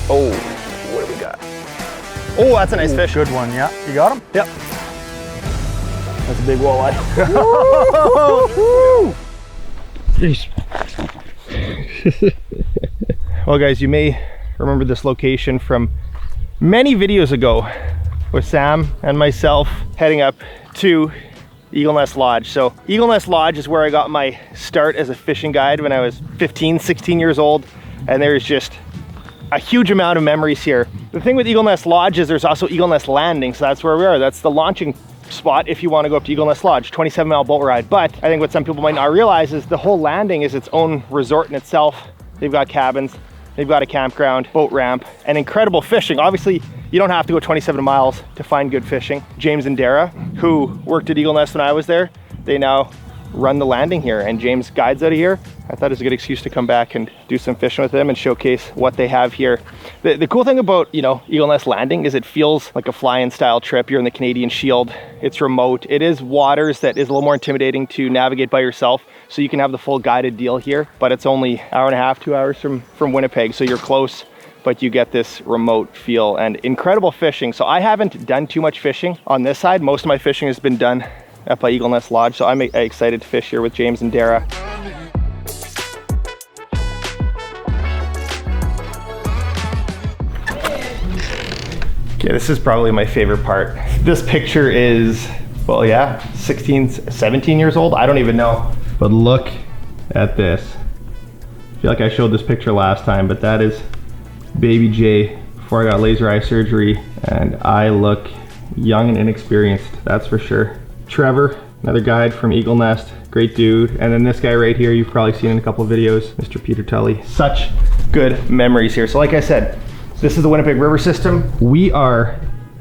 Oh, what do we got? Oh, that's a nice fish. Good one, yeah. You got him? Yep. That's a big walleye. Jeez. Well guys, you may remember this location from many videos ago with Sam and myself heading up to Eaglenest Lodge. So Eaglenest Lodge is where I got my start as a fishing guide when I was 15, 16 years old. And there's just a huge amount of memories here. The thing with Eaglenest Lodge is there's also Eaglenest Landing. So that's where we are. That's the launching spot if you want to go up to Eaglenest Lodge, 27-mile boat ride. But I think what some people might not realize is the whole landing is its own resort in itself. They've got cabins, they've got a campground, boat ramp, and incredible fishing. Obviously, you don't have to go 27 miles to find good fishing. James and Dara, who worked at Eaglenest when I was there, they now run the landing here, and James guides out of here. I thought it was a good excuse to come back and do some fishing with them and showcase what they have here. The cool thing about, you know, Eaglenest Landing is it feels like a fly-in style trip. You're in the Canadian Shield. It's remote. It is waters that is a little more intimidating to navigate by yourself. So you can have the full guided deal here, but it's only an hour and a half, 2 hours from Winnipeg. So you're close, but you get this remote feel and incredible fishing. So I haven't done too much fishing on this side. Most of my fishing has been done up by Eaglenest Lodge. So I'm excited to fish here with James and Dara. Okay, this is probably my favorite part. This picture is, well, yeah, 16, 17 years old. I don't even know. But look at this. I feel like I showed this picture last time, but that is baby Jay before I got laser eye surgery, and I look young and inexperienced, that's for sure. Trevor, another guide from Eaglenest, great dude. And then this guy right here, you've probably seen in a couple of videos, Mr. Peter Tully. Such good memories here. So like I said, this is the Winnipeg River system. We are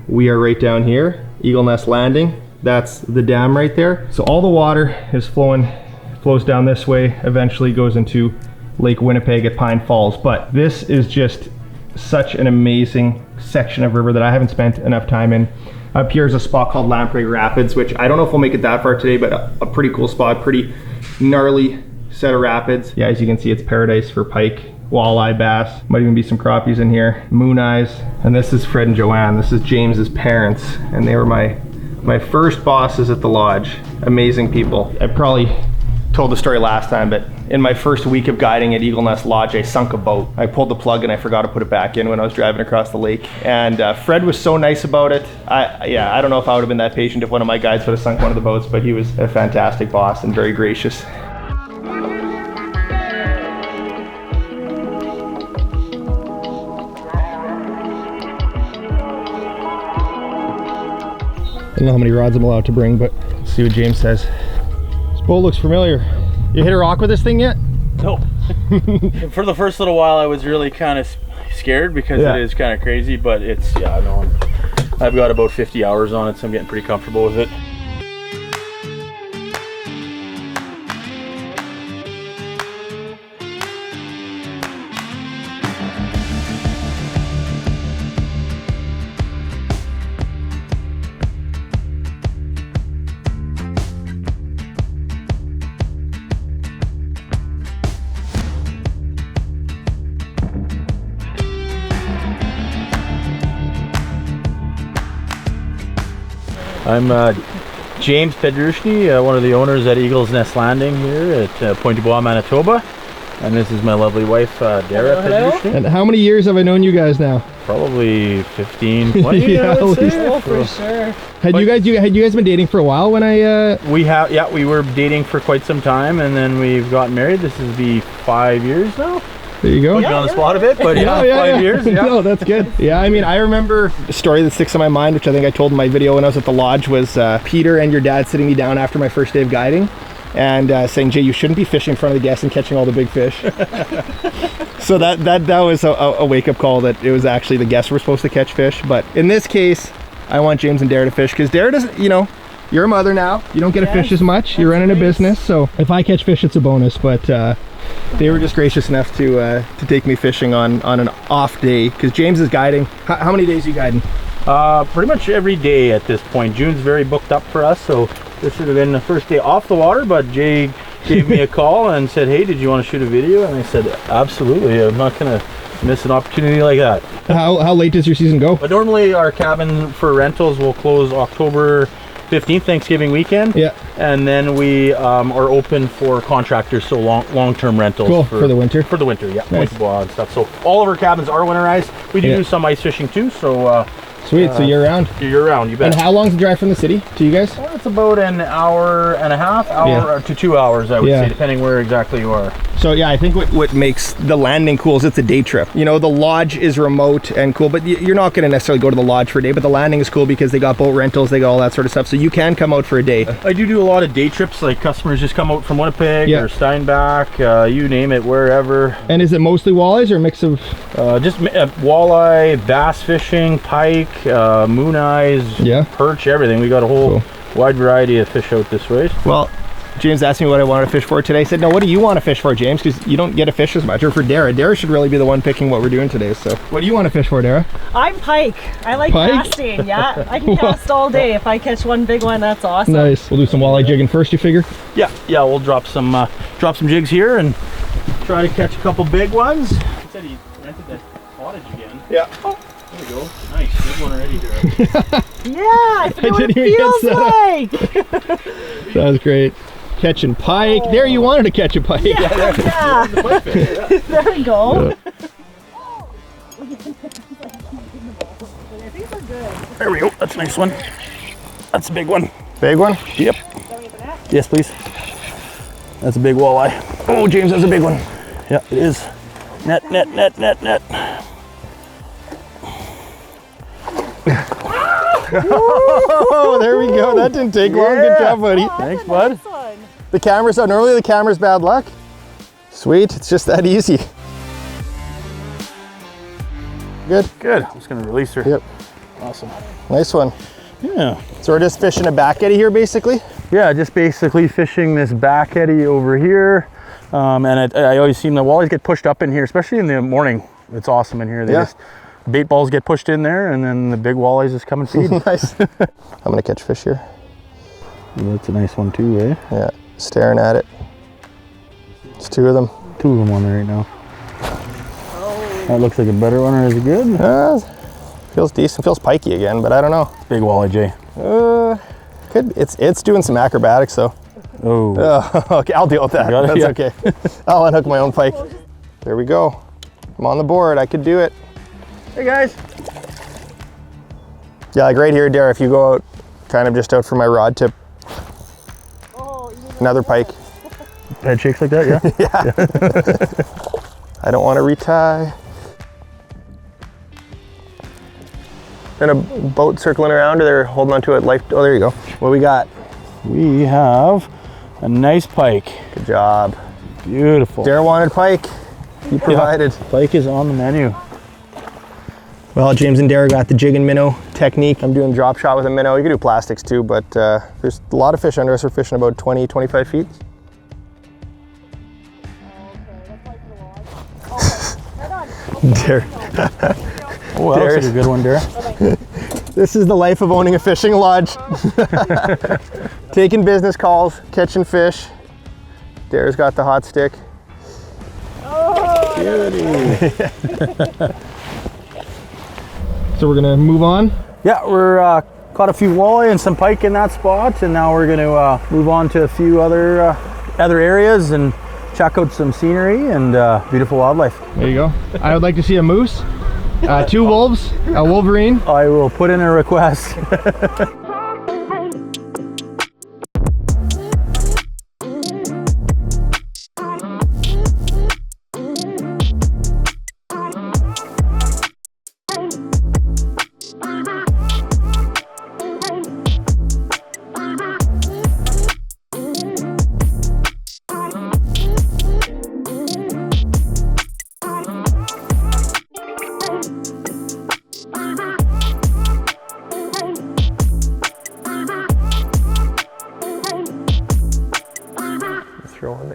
right down here, Eaglenest Landing. That's the dam right there. So all the water is flows down this way, eventually goes into Lake Winnipeg at Pine Falls. But this is just such an amazing section of river that I haven't spent enough time in. Up here is a spot called Lamprey Rapids, which I don't know if we'll make it that far today, but a pretty cool spot, pretty gnarly set of rapids. Yeah, as you can see, it's paradise for pike, walleye, bass. Might even be some crappies in here, moon eyes. And this is Fred and Joanne. This is James's parents, and they were my first bosses at the lodge. Amazing people. I probably told the story last time, but in my first week of guiding at Eaglenest Lodge, I sunk a boat. I pulled the plug and I forgot to put it back in when I was driving across the lake. And Fred was so nice about it. I don't know if I would have been that patient if one of my guides would have sunk one of the boats, but he was a fantastic boss and very gracious. I don't know how many rods I'm allowed to bring, but let's see what James says. This boat looks familiar. You hit a rock with this thing yet? No. For the first little while I was really kind of scared because it is kind of crazy, but it's, yeah, no, I've got about 50 hours on it, so I'm getting pretty comfortable with it. I'm James Pedrushny, one of the owners at Eaglenest Landing here at Pointe Du Bois, Manitoba. And this is my lovely wife, Dara Pedrushny. And how many years have I known you guys now? Probably 15, 20 yeah, I would say. Oh, for sure. Had you guys been dating for a while when I... We have, yeah, we were dating for quite some time, and then we've gotten married. This is be 5 years now. There you go. Put you on the spot a bit, but yeah, 5 years. Yeah. No, that's good. Yeah, I mean, I remember a story that sticks in my mind, which I think I told in my video when I was at the lodge, was Peter and your dad sitting me down after my first day of guiding and saying, Jay, you shouldn't be fishing in front of the guests and catching all the big fish. So that was a wake-up call that it was actually the guests were supposed to catch fish. But in this case, I want James and Dara to fish because Dara doesn't, you know, you're a mother now. You don't get to fish as much. You're running a business. So if I catch fish, it's a bonus. But they were just gracious enough to take me fishing on an off day because James is guiding. How many days are you guiding? Pretty much every day at this point. June's very booked up for us, so this should have been the first day off the water, but Jay gave me a call and said, hey, did you want to shoot a video? And I said, absolutely. I'm not gonna miss an opportunity like that. How late does your season go? But normally our cabin for rentals will close October 15th, Thanksgiving weekend. Yeah. And then we are open for contractors, so long-term rentals. Cool, for the winter? For the winter, yeah. Nice. Pointe Du Bois and stuff. So all of our cabins are winterized. We do some ice fishing too, so... Sweet, so year round? Year round, you bet. And how long's the drive from the city to you guys? Well, it's about an hour and a half, to 2 hours, I would say, depending where exactly you are. So yeah, I think what makes the landing cool is it's a day trip. You know, the lodge is remote and cool, but you're not going to necessarily go to the lodge for a day, but the landing is cool because they got boat rentals, they got all that sort of stuff, so you can come out for a day. I do a lot of day trips, like customers just come out from Winnipeg or Steinbach, you name it, wherever. And is it mostly walleyes or a mix of? Just walleye, bass fishing, pike, moon eyes, perch, everything. We got a whole wide variety of fish out this way. Well, James asked me what I wanted to fish for today. I said, no, what do you want to fish for, James? Because you don't get to fish as much. Or for Dara. Dara should really be the one picking what we're doing today. So what do you want to fish for, Dara? I'm pike. I like casting, yeah. I can cast all day. If I catch one big one, that's awesome. Nice. We'll do some walleye jigging first, you figure? Yeah, we'll drop some jigs here and try to catch a couple big ones. He said he rented that cottage again. Yeah. Oh, there we go. Nice, good one already, Dara. Yeah, I forget what it feels like. That was great. Catching pike. Oh. There, you wanted to catch a pike. Yeah. There we go. There we go. That's a nice one. That's a big one. Big one? Yep. Yes, please. That's a big walleye. Oh, James, that's a big one. Yeah, it is. Net. Oh, there we go. That didn't take long. Good job, buddy. Thanks, bud. The camera's out. Normally the camera's bad luck. Sweet. It's just that easy. Good. I'm just gonna release her. Yep. Awesome. Nice one. Yeah. So we're just fishing a back eddy here, basically? Yeah, just basically fishing this back eddy over here. And I always seem the walleyes get pushed up in here, especially in the morning. It's awesome in here. They just bait balls get pushed in there, and then the big walleyes just come and feed. Nice. I'm gonna catch fish here. Yeah, that's a nice one too, eh? Yeah, staring at it. It's two of them. Two of them on there right now. That looks like a better one, or is it good? Feels decent. Feels pikey again, but I don't know. Big walleye, Jay. Could. It's doing some acrobatics though. Oh. Okay, I'll deal with that. That's okay. I'll unhook my own pike. There we go. I'm on the board. I could do it. Hey guys. Yeah, like right here, Dara, if you go out, kind of just out for my rod tip. Another pike. Head shakes like that, yeah? Yeah. I don't want to retie. Then a boat circling around, or they're holding onto it. Oh, there you go. What we got? We have a nice pike. Good job. Beautiful. Dara wanted pike. He provided. Pike is on the menu. Well, James and Dara got the jig and minnow technique. I'm doing drop shot with a minnow. You can do plastics too, but there's a lot of fish under us. We're fishing about 20, 25 feet. Dara. Oh, that looks like a good one, Dara. This is the life of owning a fishing lodge. Taking business calls, catching fish. Dara's got the hot stick. Oh, beauty. So we're gonna move on? Yeah, we're caught a few walleye and some pike in that spot, and now we're gonna move on to a few other areas and check out some scenery and beautiful wildlife. There you go. I would like to see a moose, 2 wolves, a wolverine. I will put in a request.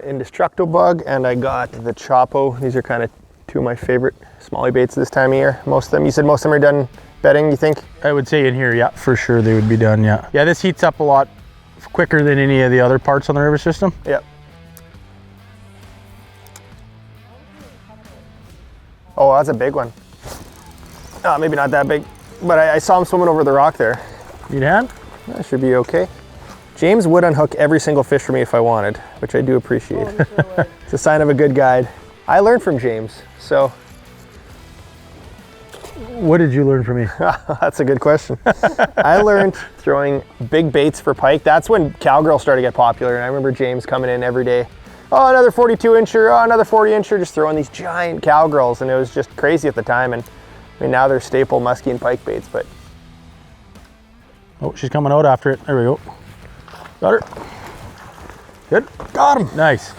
Indestructo bug, and I got the Chopo. These are kind of 2 of my favorite smallie baits this time of year. Most of them, you said most of them are done bedding, you think? I would say in here, yeah, for sure they would be done, yeah. Yeah, this heats up a lot quicker than any of the other parts on the river system. Yep. Oh, that's a big one. Maybe not that big, but I saw him swimming over the rock there. Need a hand? That should be okay. James would unhook every single fish for me if I wanted, which I do appreciate. Oh, sure would. It's a sign of a good guide. I learned from James, so. What did you learn from me? That's a good question. I learned throwing big baits for pike. That's when cowgirls started to get popular, and I remember James coming in every day. Oh, another 42 incher, oh, another 40 incher, just throwing these giant cowgirls, and it was just crazy at the time. And I mean, now they're staple muskie and pike baits, but. Oh, she's coming out after it. There we go. Got her. Good. Got him. Nice.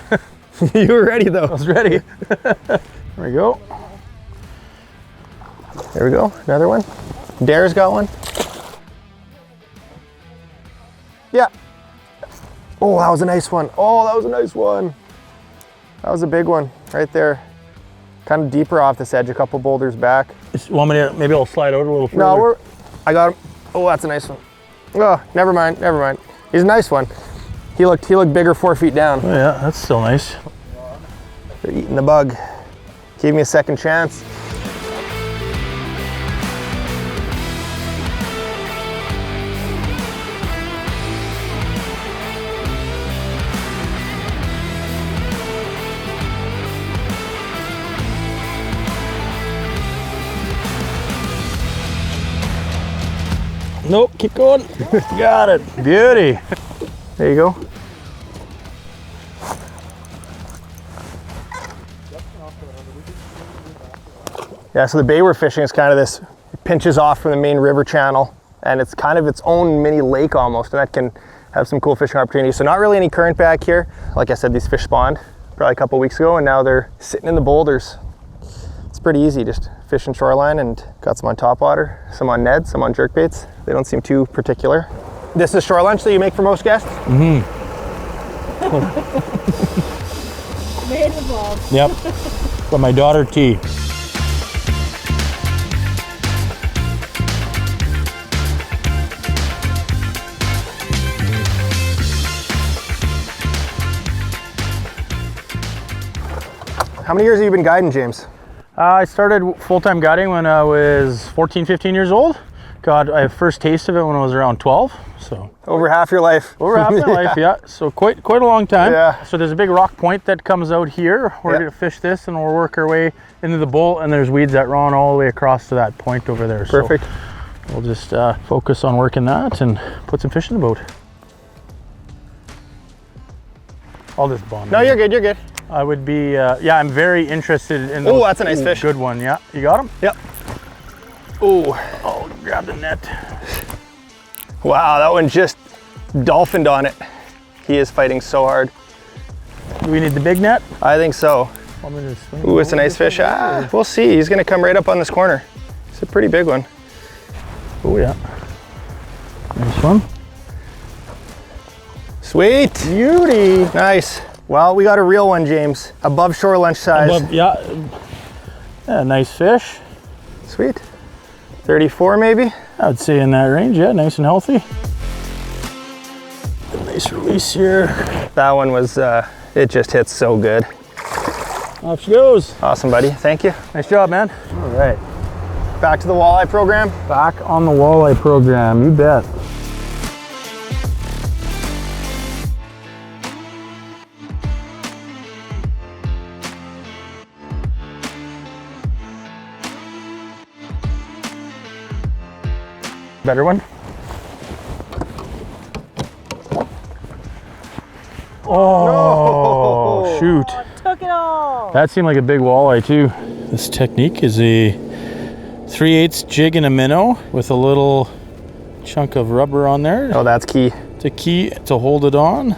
You were ready though. I was ready. There we go. There we go. Another one. Dara's got one. Yeah. Oh, that was a nice one. Oh, that was a nice one. That was a big one right there. Kind of deeper off this edge, a couple boulders back. You want me to, maybe I'll slide out a little further? No, I got him. Oh, that's a nice one. Oh, never mind, never mind. He's a nice one. He looked bigger 4 feet down. Oh yeah, that's still nice. They're eating the bug. Gave me a second chance. Nope, keep going. Got it. Beauty. There you go. Yeah, so the bay we're fishing is kind of this, it pinches off from the main river channel, and it's kind of its own mini lake almost, and that can have some cool fishing opportunities. So not really any current back here. Like I said, these fish spawned probably a couple weeks ago, and now they're sitting in the boulders. It's pretty easy, just fishing shoreline, and got some on topwater, some on Ned, some on jerkbaits. They don't seem too particular. This is shore lunch that you make for most guests? Mm-hmm. Made involved. Yep. From my daughter T. How many years have you been guiding, James? I started full-time guiding when I was 14, 15 years old. Got I first taste of it when I was around 12. So Over half your life. over half my life, yeah. So quite a long time. Yeah. So there's a big rock point that comes out here. We're Yeah. gonna fish this, and we'll work our way into the bowl. And there's weeds that run all the way across to that point over there. Perfect. So we'll just focus on working that and put some fish in the boat. I'll just bond. No, you're good, you're good. I would be, yeah, I'm very interested in those. Oh, that's a nice fish. Good one, yeah. You got him? Yep. Ooh. Oh, grab the net. Wow, that one just dolphined on it. He is fighting so hard. Do we need the big net? I think so. Want me to swing Ooh, it's a over nice this fish. one? Ah, we'll see. He's gonna come right up on this corner. It's a pretty big one. Oh, yeah. Nice one. Sweet. Beauty. Nice. Well, we got a real one, James. Above shore lunch size. Above, yeah. Yeah, nice fish. Sweet. 34 maybe? I would say in that range, yeah, nice and healthy. Nice release here. That one was, it just hits so good. Off she goes. Awesome, buddy. Thank you. Nice job, man. All right. Back to the walleye program. Back on the walleye program, you bet. Better one. Oh, No. shoot. Oh, took it all. That seemed like a big walleye too. This technique is a 3/8 jig and a minnow with a little chunk of rubber on there. Oh, that's key. It's a key to hold it on,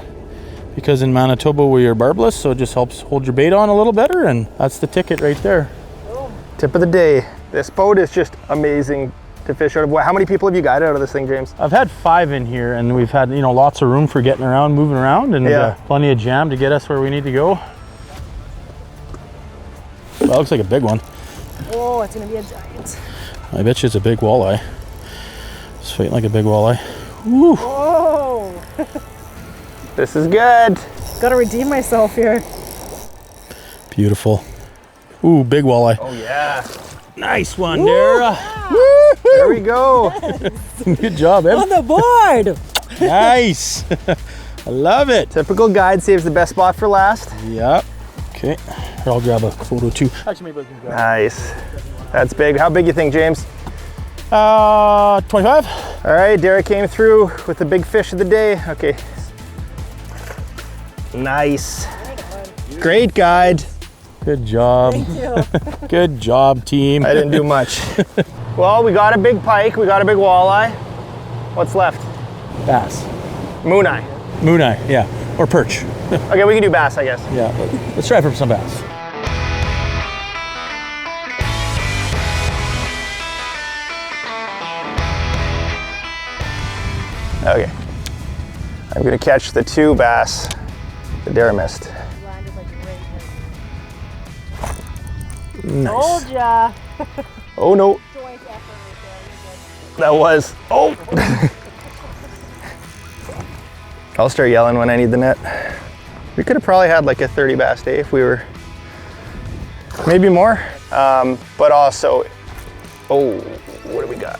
because in Manitoba we are barbless, so it just helps hold your bait on a little better, and that's the ticket right there. Tip of the day. This boat is just amazing to fish out of. How many people have you guided out of this thing, James? I've had 5 in here, and we've had, you know, lots of room for getting around, moving around, and Yeah. plenty of jam to get us where we need to go. That looks like a big one. Oh, it's gonna be a giant. I bet you it's a big walleye. It's fighting like a big walleye. Woo. Oh, This is good. gotta redeem myself here. Beautiful. Ooh, big walleye. Oh yeah. Nice one, Dara. There we go. Good job, Em. On the board. Nice. I love it. Typical guide saves the best spot for last. Yep. Okay. Here, I'll grab a photo too. Actually, maybe I can grab. Nice. That's big. How big you think, James? 25. All right, Dara came through with the big fish of the day. Okay. Nice. Great guide. Good job. Thank you. Good job, team. I didn't do much. Well, we got a big pike. We got a big walleye. What's left? Bass. Mooneye. Mooneye, yeah. Or perch. Okay, we can do bass, I guess. Yeah. Let's try for some bass. Okay. I'm gonna catch the 2 bass that Dara missed. Nice. Told ya. Oh no. Joint effort right there. That was, oh. I'll start yelling when I need the net. We could have probably had like a 30 bass day if we were, maybe more. But also, oh, what do we got?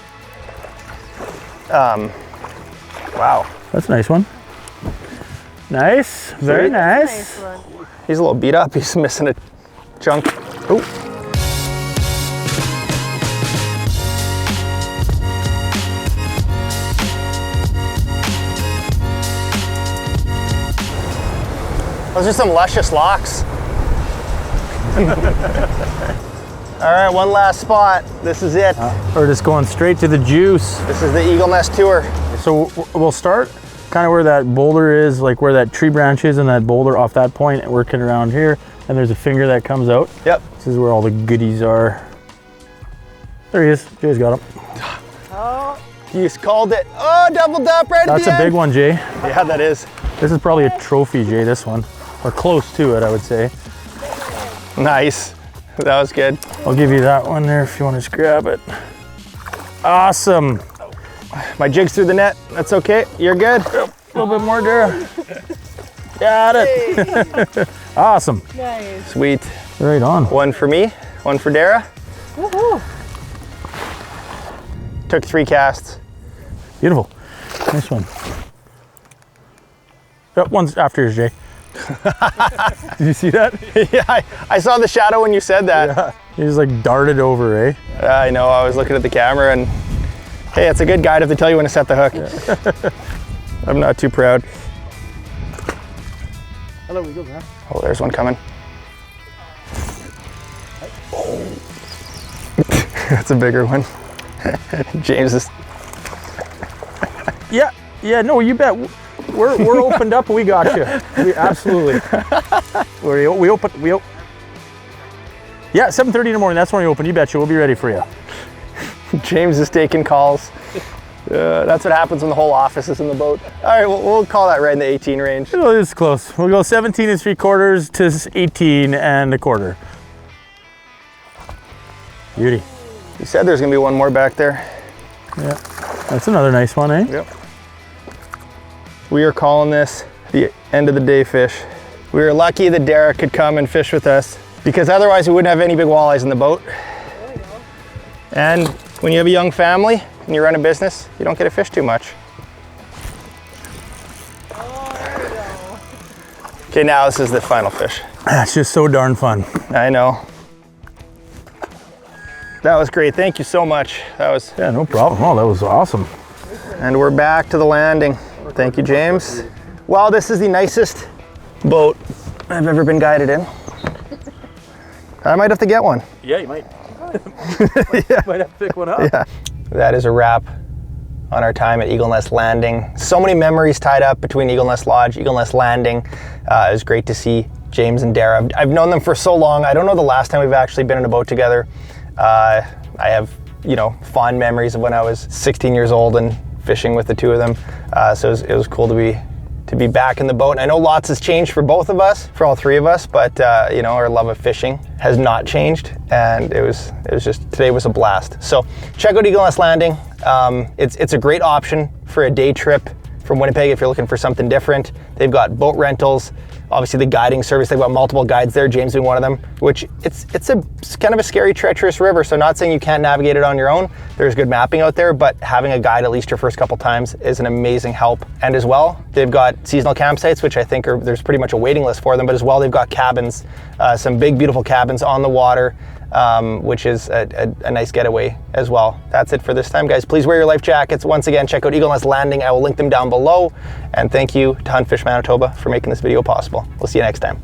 Wow. That's a nice one. Nice. Very Sweet. nice. Nice one. He's a little beat up. He's missing a chunk. Oh. Those are some luscious locks. All right, one last spot. This is it. We're just going straight to the juice. This is the Eaglenest tour. So we'll start kind of where that boulder is, like where that tree branch is and that boulder off that point, working around here. And there's a finger that comes out. Yep. This is where all the goodies are. There he is. Jay's got him. Oh, You just called it. Oh, doubled up right That's at the a big end. one, Jay. Yeah, that is. This is probably a trophy, Jay, this one. Or close to it, I would say. Nice. That was good. I'll give you that one there if you want to just grab it. Awesome. My jig's through the net. That's okay. You're good. A little bit more, Dara. Got it. Awesome. nice. Sweet. Right on. One for me, one for Dara. Woohoo. Took 3 casts. Beautiful. Nice one. One's after yours, Jay. Did you see that? Yeah, I saw the shadow when you said that. Yeah. He just like darted over, eh? I know, I was looking at the camera and hey, it's a good guide if they tell you when to set the hook. Yeah. I'm not too proud. Hello, we go, man. Oh, there's one coming. Oh. That's a bigger one. James is. Yeah, no, you bet. We're opened up. We got you. We absolutely. We open. Yeah, 7:30 in the morning. That's when we open. You betcha. We'll be ready for you. James is taking calls. That's what happens when the whole office is in the boat. All right, we'll call that right in the 18 range. It's close. We'll go 17 3/4 to 18 1/4. Beauty. You said there's gonna be one more back there. Yeah, that's another nice one, eh? Yep. We are calling this the end of the day fish. We were lucky that Dara could come and fish with us because otherwise we wouldn't have any big walleyes in the boat. There we go. And when you have a young family and you run a business, you don't get to fish too much. Oh, there we go. Okay, now this is the final fish. That's just so darn fun. I know. That was great. Thank you so much. That was, Yeah, no problem. Oh, that was awesome. and we're back to the landing. Thank you, James. Well, this is the nicest boat I've ever been guided in. I might have to get one. Yeah, you might. Might have to pick one up. Yeah. That is a wrap on our time at Eaglenest Landing. So many memories tied up between Eaglenest Lodge, Eaglenest Landing. It was great to see James and Dara. I've known them for so long. I don't know the last time we've actually been in a boat together. I have, fond memories of when I was 16 years old and fishing with the two of them. So it was cool to be back in the boat. And I know lots has changed for both of us, for all three of us, but our love of fishing has not changed. And it was just, today was a blast. So check out Eaglenest Landing. It's a great option for a day trip from Winnipeg if you're looking for something different. They've got boat rentals, Obviously the guiding service, they've got multiple guides there, James being one of them, which it's kind of a scary, treacherous river. So not saying you can't navigate it on your own. There's good mapping out there, but having a guide at least your first couple times is an amazing help. And as well, they've got seasonal campsites, which I think there's pretty much a waiting list for them, but as well, they've got cabins, some big, beautiful cabins on the water, which is a nice getaway as well. That's it for this time, guys. Please wear your life jackets. Once again, check out Eaglenest Landing. I will link them down below. And thank you to Hunt Fish Manitoba for making this video possible. We'll see you next time.